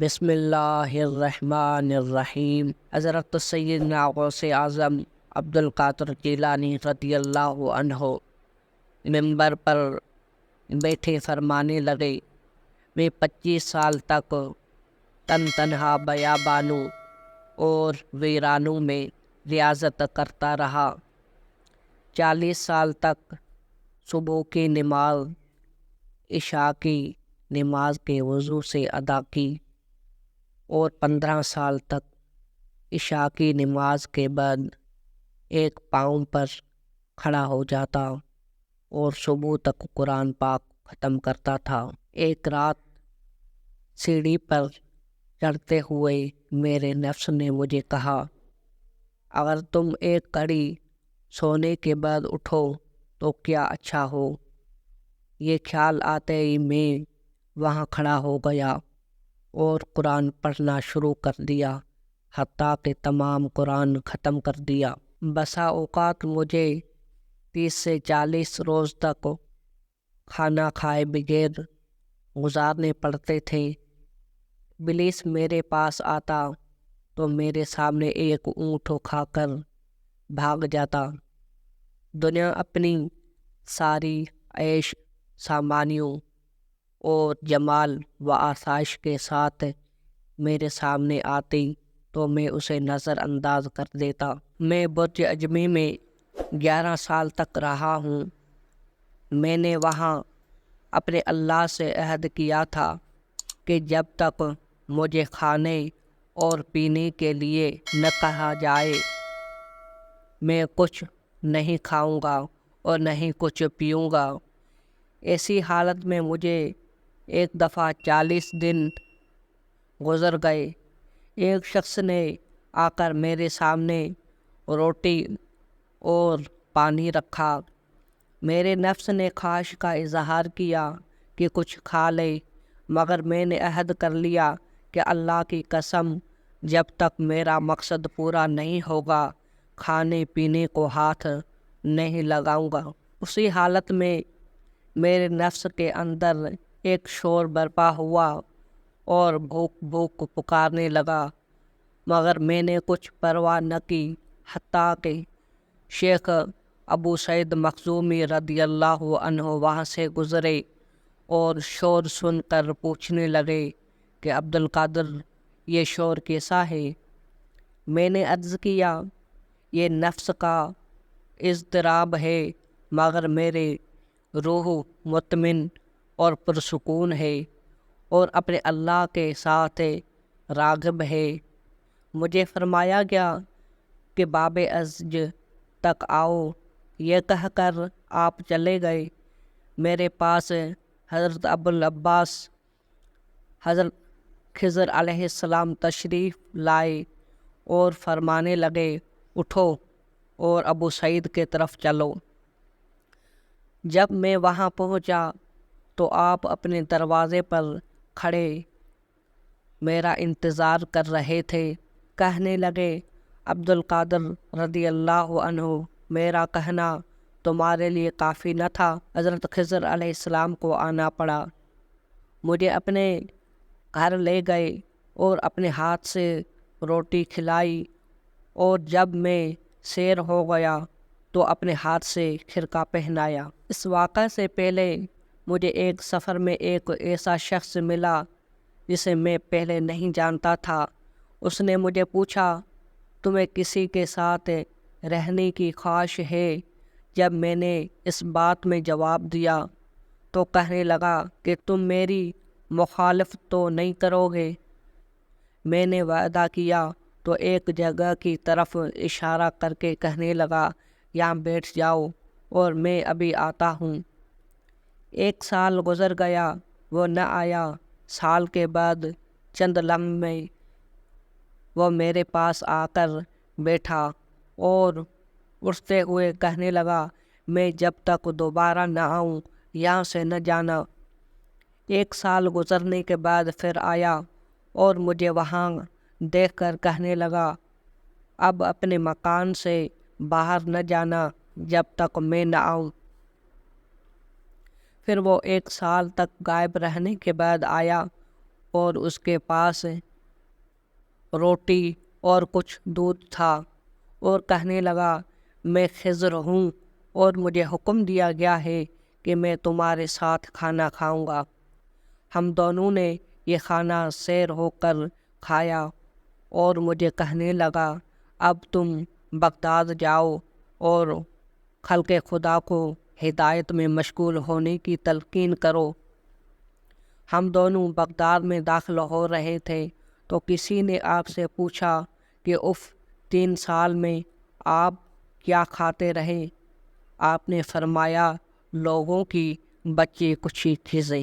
بسم اللہ الرحمن الرحیم۔ حضرت سیدنا غوث اعظم عبد القادر جیلانی رضی اللہ عنہ ممبر پر بیٹھے فرمانے لگے، میں 25 سال تک تنہا بیابانوں اور ویرانوں میں ریاضت کرتا رہا۔ 40 سال تک صبح کی نماز عشاء کی نماز کے وضو سے ادا کی اور 15 سال تک عشاء کی نماز کے بعد ایک پاؤں پر کھڑا ہو جاتا اور صبح تک قرآن پاک ختم کرتا تھا۔ ایک رات سیڑھی پر چڑھتے ہوئے میرے نفس نے مجھے کہا، اگر تم ایک گھڑی سونے کے بعد اٹھو تو کیا اچھا ہو۔ یہ خیال آتے ہی میں وہاں کھڑا ہو گیا اور قرآن پڑھنا شروع کر دیا حتیٰ کہ تمام قرآن ختم کر دیا۔ بسا اوقات مجھے 30 سے 40 روز تک کھانا کھائے بغیر گزارنے پڑتے تھے۔ ابلیس میرے پاس آتا تو میرے سامنے ایک اونٹ کھا کر بھاگ جاتا۔ دنیا اپنی ساری عیش سامانیوں اور جمال و آسائش کے ساتھ میرے سامنے آتی تو میں اسے نظر انداز کر دیتا۔ میں برج اعظمی میں 11 سال تک رہا ہوں۔ میں نے وہاں اپنے اللہ سے عہد کیا تھا کہ جب تک مجھے کھانے اور پینے کے لیے نہ کہا جائے میں کچھ نہیں کھاؤں گا اور نہ ہی کچھ پیوں گا۔ ایسی حالت میں مجھے ایک دفعہ 40 دن گزر گئے۔ ایک شخص نے آ کر میرے سامنے روٹی اور پانی رکھا۔ میرے نفس نے خواہش کا اظہار کیا کہ کچھ کھا لے، مگر میں نے عہد کر لیا کہ اللہ کی قسم جب تک میرا مقصد پورا نہیں ہوگا کھانے پینے کو ہاتھ نہیں لگاؤں گا۔ اسی حالت میں میرے نفس کے اندر ایک شور برپا ہوا اور بھوک بھوک پکارنے لگا، مگر میں نے کچھ پرواہ نہ کی حتیٰ کہ شیخ ابو سعید مخزومی رضی اللہ عنہ وہاں سے گزرے اور شور سن کر پوچھنے لگے کہ عبد القادر یہ شور کیسا ہے؟ میں نے عرض کیا، یہ نفس کا اضطراب ہے، مگر میرے روح مطمئن اور پرسکون ہے اور اپنے اللہ کے ساتھ راغب ہے۔ مجھے فرمایا گیا کہ باب ازج تک آؤ۔ یہ کہہ کر آپ چلے گئے۔ میرے پاس حضرت ابوالعباس حضرت خضر علیہ السلام تشریف لائے اور فرمانے لگے، اٹھو اور ابو سعید کے طرف چلو۔ جب میں وہاں پہنچا تو آپ اپنے دروازے پر کھڑے میرا انتظار کر رہے تھے۔ کہنے لگے، عبد القادر رضی اللہ عنہ، میرا کہنا تمہارے لیے کافی نہ تھا، حضرت خضر علیہ السلام کو آنا پڑا۔ مجھے اپنے گھر لے گئے اور اپنے ہاتھ سے روٹی کھلائی اور جب میں سیر ہو گیا تو اپنے ہاتھ سے خرقہ پہنایا۔ اس واقعے سے پہلے مجھے ایک سفر میں ایک ایسا شخص ملا جسے میں پہلے نہیں جانتا تھا۔ اس نے مجھے پوچھا، تمہیں کسی کے ساتھ رہنے کی خواہش ہے؟ جب میں نے اس بات میں جواب دیا تو کہنے لگا کہ تم میری مخالفت تو نہیں کرو گے؟ میں نے وعدہ کیا تو ایک جگہ کی طرف اشارہ کر کے کہنے لگا، یہاں بیٹھ جاؤ اور میں ابھی آتا ہوں۔ 1 سال گزر گیا، وہ نہ آیا۔ سال کے بعد چند لمحے میں وہ میرے پاس آ کر بیٹھا اور اٹھتے ہوئے کہنے لگا، میں جب تک دوبارہ نہ آؤں یہاں سے نہ جانا۔ 1 سال گزرنے کے بعد پھر آیا اور مجھے وہاں دیکھ کر کہنے لگا، اب اپنے مکان سے باہر نہ جانا جب تک میں نہ آؤں۔ پھر وہ 1 سال تک غائب رہنے کے بعد آیا اور اس کے پاس روٹی اور کچھ دودھ تھا، اور کہنے لگا میں خضر ہوں اور مجھے حکم دیا گیا ہے کہ میں تمہارے ساتھ کھانا کھاؤں گا۔ ہم دونوں نے یہ کھانا سیر ہو کر کھایا، اور مجھے کہنے لگا اب تم بغداد جاؤ اور خلق خدا کو ہدایت میں مشغول ہونے کی تلقین کرو۔ ہم دونوں بغداد میں داخل ہو رہے تھے تو کسی نے آپ سے پوچھا کہ 3 سال میں آپ کیا کھاتے رہے؟ آپ نے فرمایا لوگوں کی بچی کچی چیزیں۔